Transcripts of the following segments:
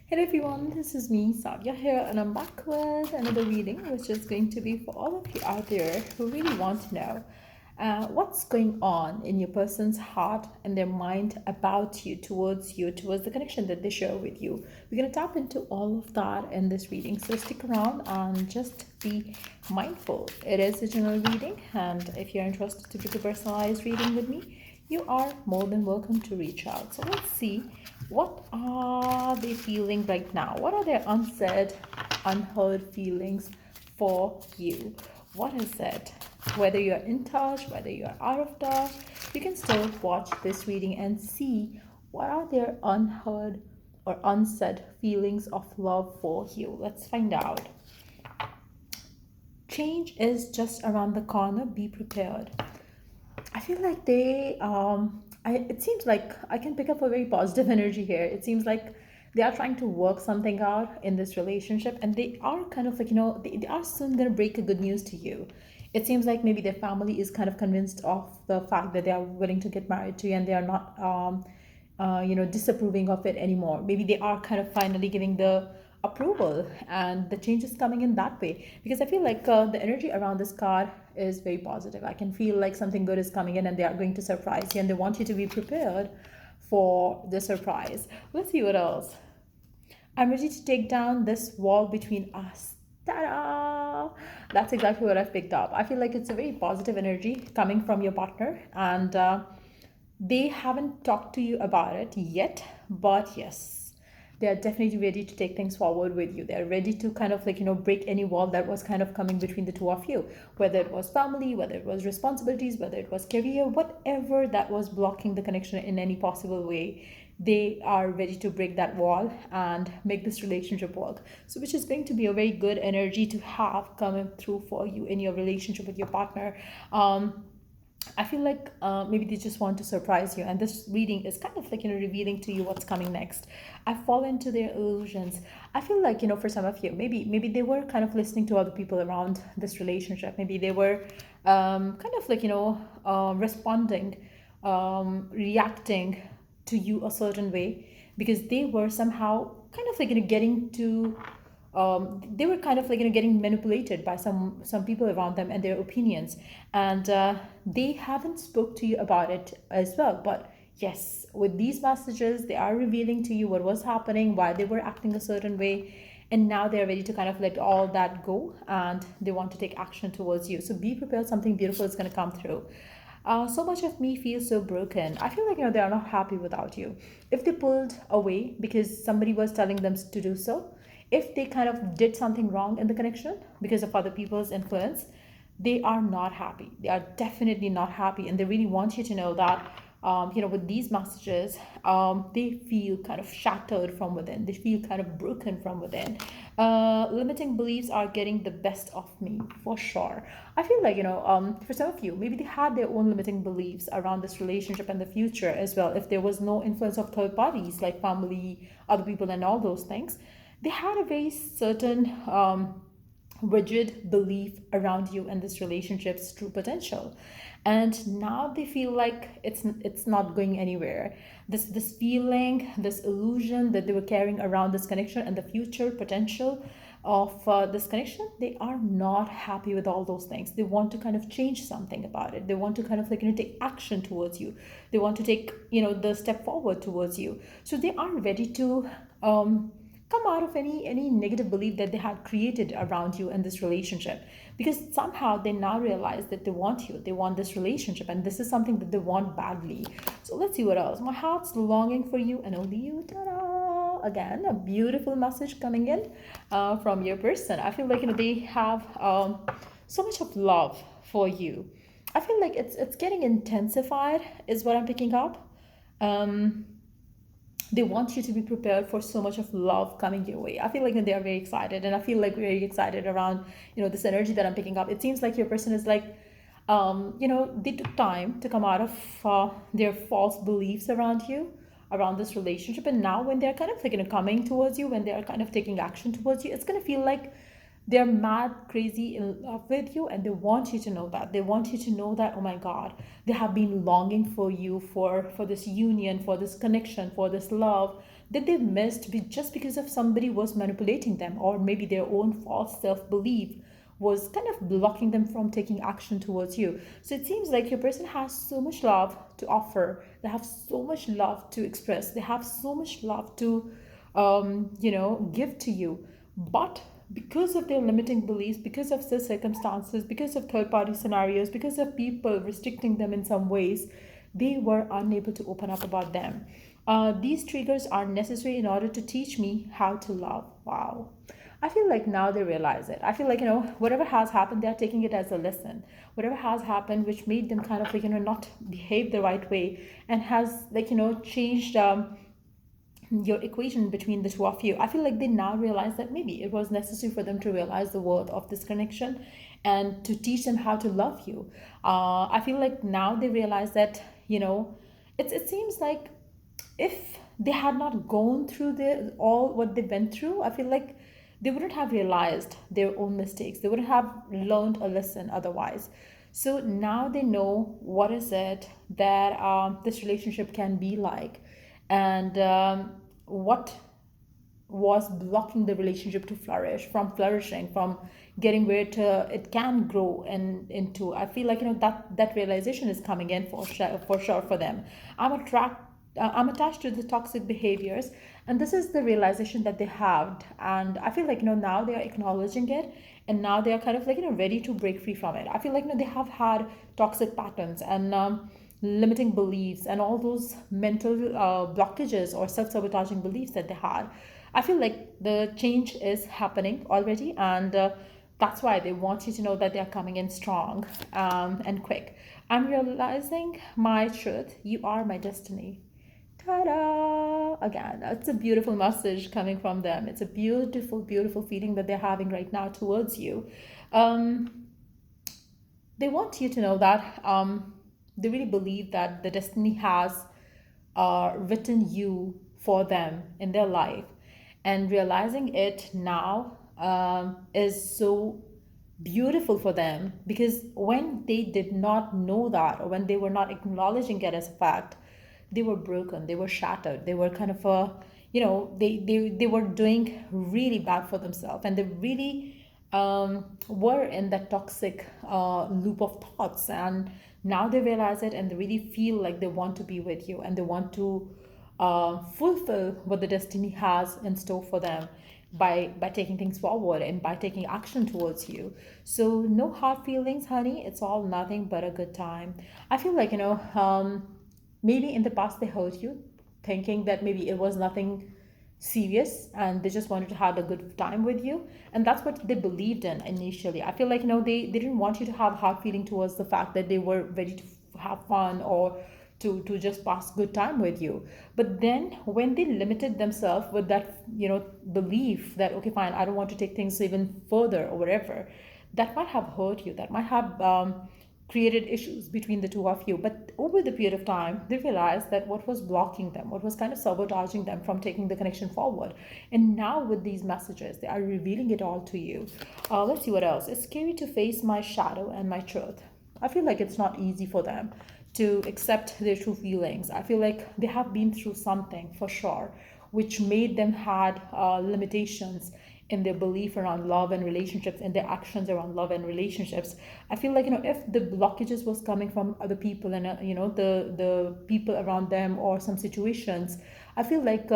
Hello everyone, this is me, Sadia here, and I'm back with another reading, which is going to be for all of you out there who really want to know what's going on in your person's heart and their mind about you, towards the connection that they share with you. We're going to tap into all of that in this reading, so stick around and just be mindful. It is a general reading, and if you're interested to book a personalized reading with me, you are more than welcome to reach out. So let's see, what are they feeling right now? What are their unsaid, unheard feelings for you? What is it? Whether you're in touch, whether you're out of touch, you can still watch this reading and see what are their unheard or unsaid feelings of love for you. Let's find out. Change is just around the corner. Be prepared. I feel like it seems like I can pick up a very positive energy here. It seems like they are trying to work something out in this relationship, and they are kind of like, they are soon going to break a good news to you. It seems like maybe their family is kind of convinced of the fact that they are willing to get married to you, and they are not, disapproving of it anymore. Maybe they are kind of finally giving the approval, and the change is coming in that way, because I feel like the energy around this card is very positive. I can feel like something good is coming in, and they are going to surprise you, and they want you to be prepared for the surprise. Let's see what else. I'm ready to take down this wall between us. Ta-da! That's exactly what I've picked up. I feel like it's a very positive energy coming from your partner, and they haven't talked to you about it yet, but yes, they are definitely ready to take things forward with you. They're ready to kind of like, break any wall that was kind of coming between the two of you, whether it was family, whether it was responsibilities, whether it was career, whatever that was blocking the connection in any possible way. They are ready to break that wall and make this relationship work. So, which is going to be a very good energy to have coming through for you in your relationship with your partner. I feel like maybe they just want to surprise you, and this reading is kind of like, revealing to you what's coming next. I fall into their illusions. I feel like, for some of you, maybe they were kind of listening to other people around this relationship. Maybe they were kind of like, responding, reacting to you a certain way, because they were somehow kind of like, getting to they were kind of like, getting manipulated by some people around them and their opinions, and they haven't spoke to you about it as well. But yes, with these messages, they are revealing to you what was happening, why they were acting a certain way, and now they're ready to kind of let all that go, and they want to take action towards you. So be prepared, something beautiful is going to come through. So much of me feels so broken. I feel like, they are not happy without you. If they pulled away because somebody was telling them to do so, if they kind of did something wrong in the connection because of other people's influence, they are not happy. They are definitely not happy, and they really want you to know that. With these messages, they feel kind of shattered from within. They feel kind of broken from within. Limiting beliefs are getting the best of me for sure. I feel like, for some of you, maybe they had their own limiting beliefs around this relationship and the future as well. If there was no influence of third parties like family, other people, and all those things, they had a very certain rigid belief around you and this relationship's true potential, and now they feel like it's not going anywhere. This feeling, this illusion that they were carrying around this connection and the future potential of this connection, they are not happy with all those things. They want to kind of change something about it. They want to kind of like, take action towards you. They want to take, the step forward towards you. So they are ready to come out of any negative belief that they had created around you in this relationship, because somehow they now realize that they want you, they want this relationship, and this is something that they want badly. So let's see what else. My heart's longing for you and only you. Ta-da! Again, a beautiful message coming in from your person. I feel like, they have so much of love for you. I feel like it's getting intensified is what I'm picking up. um they want you to be prepared for so much of love coming your way. I feel like they are very excited, and I feel like very excited around, this energy that I'm picking up. It seems like your person is like, they took time to come out of their false beliefs around you, around this relationship, and now when they're kind of like, coming towards you, when they're kind of taking action towards you, it's gonna feel like they're mad crazy in love with you, and they want you to know that. They want you to know that, oh my god, they have been longing for you, for this union, for this connection, for this love that they missed just because of somebody was manipulating them, or maybe their own false self-belief was kind of blocking them from taking action towards you. So it seems like your person has so much love to offer, they have so much love to express, they have so much love to give to you. But because of their limiting beliefs, because of the circumstances, because of third party scenarios, because of people restricting them in some ways, they were unable to open up about them. These triggers are necessary in order to teach me how to love. Wow. I feel like now they realize it. I feel like, whatever has happened, they're taking it as a lesson. Whatever has happened, which made them kind of like, not behave the right way, and has like, changed your equation between the two of you. I feel like they now realize that maybe it was necessary for them to realize the worth of this connection and to teach them how to love you. I feel like now they realize that, it seems like if they had not gone through the all what they went through, I feel like they wouldn't have realized their own mistakes, they wouldn't have learned a lesson otherwise. So now they know what is it that this relationship can be like, and what was blocking the relationship to flourish, from flourishing, from getting where it can grow and into. I feel like, that realization is coming in for sure for them. I'm attached to the toxic behaviors, and this is the realization that they have. And I feel like, now they are acknowledging it, and now they are kind of like, ready to break free from it. I feel like, they have had toxic patterns and limiting beliefs and all those mental blockages or self-sabotaging beliefs that they had. I feel like the change is happening already, and that's why they want you to know that they are coming in strong and quick. I'm realizing my truth. You are my destiny. Ta-da! Again, that's a beautiful message coming from them. It's a beautiful, beautiful feeling that they're having right now towards you. Um, they want you to know that they really believe that the destiny has written you for them in their life, and realizing it now is so beautiful for them, because when they did not know that, or when they were not acknowledging it as a fact, they were broken, they were shattered, they were kind of they were doing really bad for themselves, and they really were in that toxic loop of thoughts. And now they realize it, and they really feel like they want to be with you, and they want to fulfill what the destiny has in store for them by taking things forward and by taking action towards you. So no hard feelings, honey. It's all nothing but a good time. I feel like, maybe in the past they hurt you, thinking that maybe it was nothing serious and they just wanted to have a good time with you, and that's what they believed in initially. I feel like, they didn't want you to have hard feeling towards the fact that they were ready to have fun, or to just pass good time with you. But then when they limited themselves with that, belief that, okay, fine, I don't want to take things even further or whatever, that might have hurt you, that might have created issues between the two of you. But over the period of time, they realized that what was blocking them, what was kind of sabotaging them from taking the connection forward. And now with these messages, they are revealing it all to you. Let's see what else. It's scary to face my shadow and my truth. I feel like it's not easy for them to accept their true feelings. I feel like they have been through something for sure, which made them had limitations in their belief around love and relationships, and their actions around love and relationships. I feel like, if the blockages was coming from other people, and the people around them, or some situations, I feel like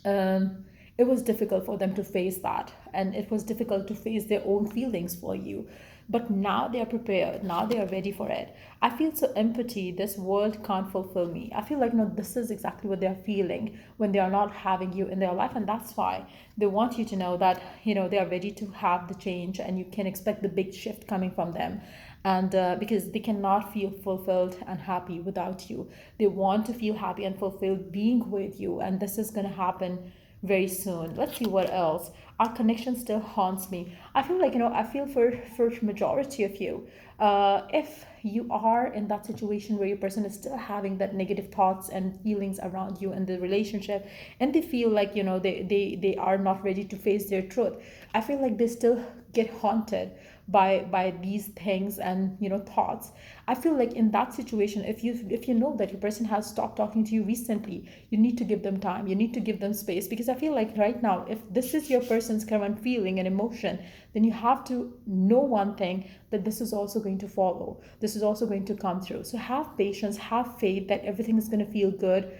it was difficult for them to face that, and it was difficult to face their own feelings for you. But now they are prepared, now they are ready for it. I feel so empty, this world can't fulfill me. I feel like, no, this is exactly what they're feeling when they are not having you in their life. And that's why they want you to know that, they are ready to have the change, and you can expect the big shift coming from them. And because they cannot feel fulfilled and happy without you, they want to feel happy and fulfilled being with you, and this is going to happen very soon. Let's see what else. Our connection still haunts me. I feel like, I feel for majority of you, if you are in that situation where your person is still having that negative thoughts and feelings around you and the relationship, and they feel like, they are not ready to face their truth, I feel like they still get haunted by these things and thoughts. I feel like in that situation, if you know that your person has stopped talking to you recently, you need to give them time, you need to give them space, because I feel like right now, if this is your person's current feeling and emotion, then you have to know one thing, that this is also going to follow, this is also going to come through. So have patience, have faith that everything is going to feel good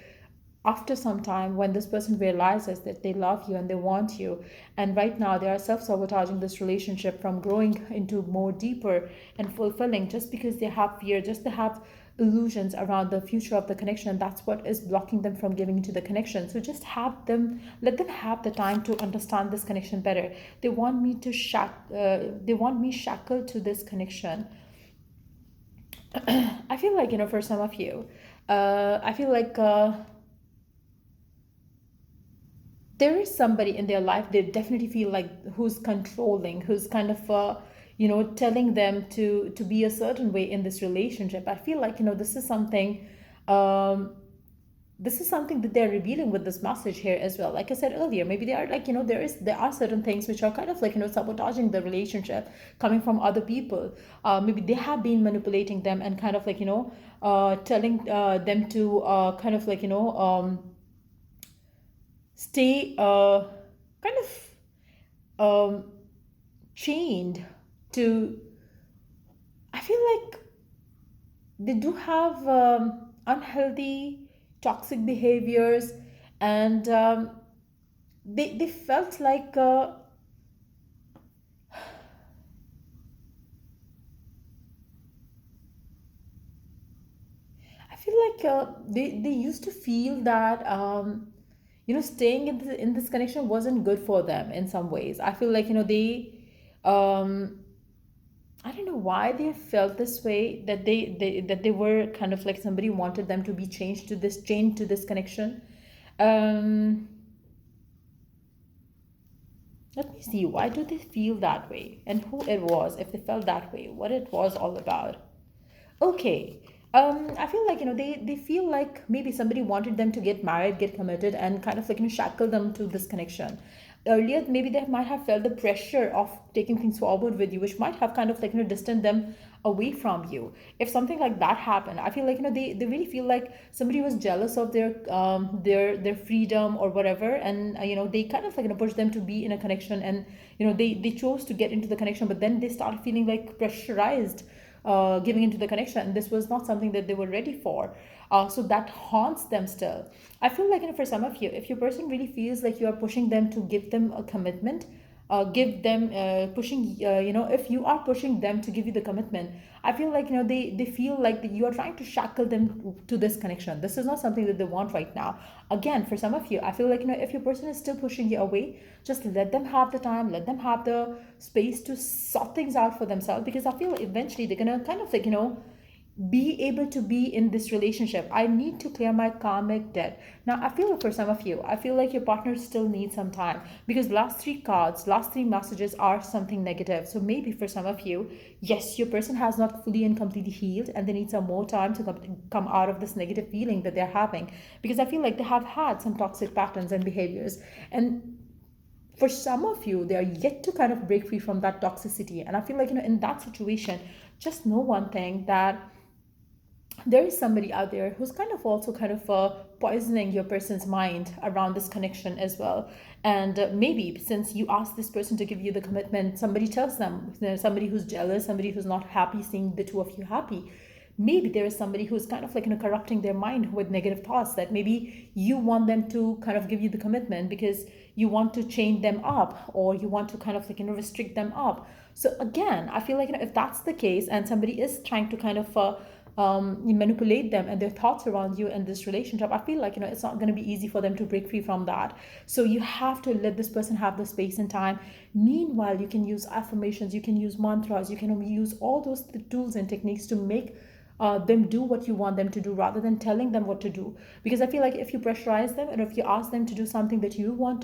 after some time, when this person realizes that they love you and they want you, and right now they are self-sabotaging this relationship from growing into more deeper and fulfilling, just because they have fear, just they have illusions around the future of the connection, and that's what is blocking them from giving into the connection. So just have them, let them have the time to understand this connection better. They want me to they want me shackled to this connection. I feel like, for some of you, I feel like there is somebody in their life, they definitely feel like, who's controlling, who's kind of telling them to be a certain way in this relationship. I feel like, um this is something that they're revealing with this message here as well. Like I said earlier, maybe they are like, there are certain things which are kind of like, sabotaging the relationship, coming from other people. Maybe they have been manipulating them and kind of like, telling them to kind of like, stay kind of chained to. I feel like they do have unhealthy, toxic behaviors, and they felt like I feel like they used to feel that staying in this connection wasn't good for them in some ways. I feel like they um, I don't know why they felt this way, that they were kind of like somebody wanted them to be chained to this connection. Um, Let me see, why do they feel that way, and who it was, if they felt that way, what it was all about. Okay. I feel like, they feel like maybe somebody wanted them to get married, get committed, and kind of like, shackle them to this connection. Earlier, maybe they might have felt the pressure of taking things forward with you, which might have kind of like, distant them away from you. If something like that happened, I feel like, they really feel like somebody was jealous of their freedom or whatever, and they kind of like, push them to be in a connection, and they chose to get into the connection, but then they start feeling like pressurized, giving into the connection, and this was not something that they were ready for. So that haunts them still. I feel like, for some of you, if your person really feels like you are pushing them to give them a commitment, give them pushing if you are pushing them to give you the commitment, I feel like, they feel like that you are trying to shackle them to this connection. This is not something that they want right now. Again, for some of you, I feel like, if your person is still pushing you away, just let them have the time, let them have the space to sort things out for themselves, because I feel eventually they're gonna kind of like, be able to be in this relationship. I need to clear my karmic debt. Now, I feel like for some of you, I feel like your partner still needs some time, because last three cards, last three messages are something negative. So maybe for some of you, yes, your person has not fully and completely healed, and they need some more time to come out of this negative feeling that they're having, because I feel like they have had some toxic patterns and behaviors. And for some of you, they are yet to kind of break free from that toxicity. And I feel like, in that situation, just know one thing, that there is somebody out there who's kind of also kind of poisoning your person's mind around this connection as well. And maybe since you ask this person to give you the commitment, somebody tells them, somebody who's jealous, somebody who's not happy seeing the two of you happy. Maybe there is somebody who's kind of like, corrupting their mind with negative thoughts, that maybe you want them to kind of give you the commitment because you want to chain them up, or you want to kind of like, restrict them up. So again, I feel like, if that's the case, and somebody is trying to kind of you manipulate them and their thoughts around you and this relationship, I feel like, it's not going to be easy for them to break free from that. So you have to let this person have the space and time. Meanwhile, you can use affirmations, you can use mantras, you can use all those tools and techniques to make them do what you want them to do, rather than telling them what to do. Because I feel like if you pressurize them, and if you ask them to do something that you want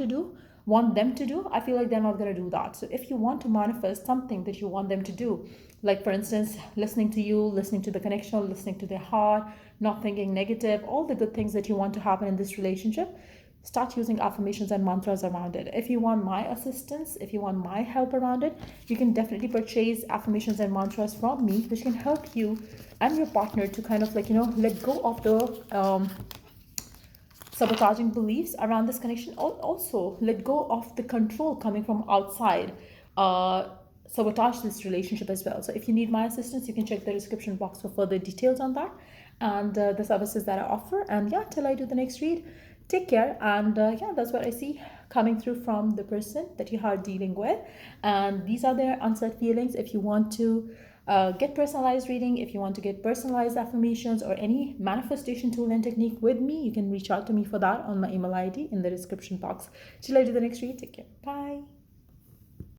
them to do, I feel like they're not going to do that. So if you want to manifest something that you want them to do, like for instance, listening to you, listening to the connection, listening to their heart, not thinking negative, all the good things that you want to happen in this relationship, start using affirmations and mantras around it. If you want my assistance, if you want my help around it, you can definitely purchase affirmations and mantras from me, which can help you and your partner to kind of let go of the sabotaging beliefs around this connection. Also, let go of the control coming from outside. Sabotage this relationship as well. So if you need my assistance, you can check the description box for further details on that and the services that I offer. And yeah, till I do the next read, take care. And yeah, that's what I see coming through from the person that you are dealing with. And these are their unsaid feelings. If you want to get personalized reading, if you want to get personalized affirmations or any manifestation tool and technique with me, you can reach out to me for that on my email ID in the description box. Till I do the next read, take care. Bye.